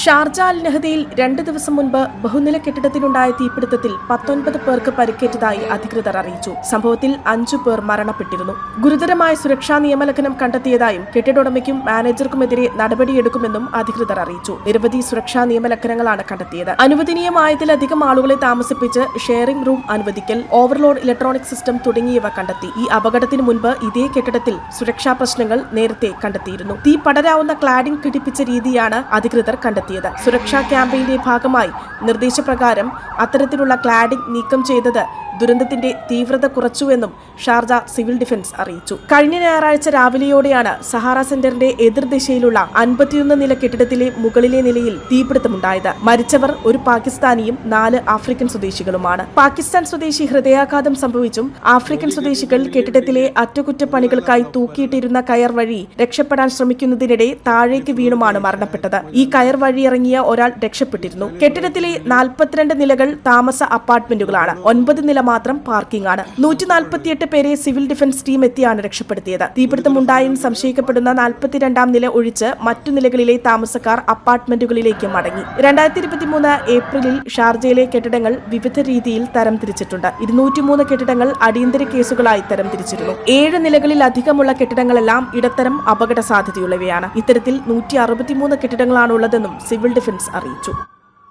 Sharjah Al നഹദയിൽ 2 ദിവസം മുൻപ് ബഹുനില കെട്ടിടത്തിലുണ്ടായ തീപിടുത്തത്തിൽ 19 പേർക്ക് പരിക്കേറ്റതായി അധികൃതർ അറിയിച്ചു. സംഭവത്തിൽ 5 പേർ മരണപ്പെട്ടിരുന്നു. ഗുരുതരമായ സുരക്ഷാ നിയമലംഘനം കണ്ടെത്തിയതായും കെട്ടിടോടമയ്ക്കും മാനേജർക്കുമെതിരെ നടപടിയെടുക്കുമെന്നും അധികൃതർ അറിയിച്ചു. നിരവധി സുരക്ഷാ നിയമലംഘനങ്ങളാണ് കണ്ടെത്തിയത്. അനുവദനീയമായതിലധികം ആളുകളെ താമസിപ്പിച്ച് ഷെയറിംഗ് റൂം അനുവദിക്കൽ, ഓവർലോഡ് ഇലക്ട്രോണിക് സിസ്റ്റം തുടങ്ങിയവ കണ്ടെത്തി. ഈ അപകടത്തിന് മുൻപ് ഇതേ കെട്ടിടത്തിൽ സുരക്ഷാ പ്രശ്നങ്ങൾ നേരത്തെ കണ്ടെത്തിയിരുന്നു. തീ പടരാവുന്ന ക്ലാഡിംഗ് ഘടിപ്പിച്ച രീതിയാണ് അധികൃതർ കണ്ടെത്തിയത്. സുരക്ഷാ ക്യാമ്പയിന്റെ ഭാഗമായി നിർദ്ദേശപ്രകാരം അത്തരത്തിലുള്ള ക്ലാഡിംഗ് നീക്കം ചെയ്തത് ദുരന്തത്തിന്റെ തീവ്രത കുറച്ചുവെന്നും ഷാർജ സിവിൽ ഡിഫൻസ് അറിയിച്ചു. കഴിഞ്ഞ ഞായറാഴ്ച രാവിലെയോടെയാണ് സഹാറ സെന്ററിന്റെ എതിർദിശയിലുള്ള 51 നില കെട്ടിടത്തിലെ മുകളിലെ നിലയിൽ തീപിടുത്തമുണ്ടായത്. മരിച്ചവർ ഒരു പാകിസ്ഥാനിയും 4 ആഫ്രിക്കൻ സ്വദേശികളുമാണ്. പാകിസ്ഥാൻ സ്വദേശി ഹൃദയാഘാതം സംഭവിച്ചും ആഫ്രിക്കൻ സ്വദേശികൾ കെട്ടിടത്തിലെ അറ്റകുറ്റപ്പണികൾക്കായി തൂക്കിയിട്ടിരുന്ന കയർ വഴി രക്ഷപ്പെടാൻ ശ്രമിക്കുന്നതിനിടെ താഴേക്ക് വീണുമാണ് മരണപ്പെട്ടത്. ഈ കയർ വഴി ഇറങ്ങിയ ഒരാൾ രക്ഷപ്പെട്ടിരുന്നു. കെട്ടിടത്തിലെ 42 നിലകൾ താമസ അപ്പാർട്ട്മെന്റുകളാണ്. 9 നില മാത്രം പാർക്കിംഗ് ആണ്. 148 പേരെ സിവിൽ ഡിഫൻസ് ടീം എത്തിയാണ് രക്ഷപ്പെടുത്തിയത്. തീപിടുത്തമുണ്ടായെന്ന് സംശയിക്കപ്പെടുന്ന 42ാം നില ഒഴിച്ച് മറ്റു നിലകളിലെ താമസക്കാർ അപ്പാർട്ട്മെന്റുകളിലേക്ക് മടങ്ങി. 2023 ഏപ്രിലിൽ ഷാർജയിലെ കെട്ടിടങ്ങൾ വിവിധ രീതിയിൽ തരംതിരിച്ചിട്ടുണ്ട്. 203 കെട്ടിടങ്ങൾ അടിയന്തര കേസുകളായി തരംതിരിച്ചിരുന്നു. 7 നിലകളിലധികമുള്ള കെട്ടിടങ്ങളെല്ലാം ഇടത്തരം അപകട സാധ്യതയുള്ളവയാണ്. ഇത്തരത്തിൽ 163 കെട്ടിടങ്ങളാണുള്ളതെന്നും സിവിൽ ഡിഫൻസ് അറിയിച്ചു.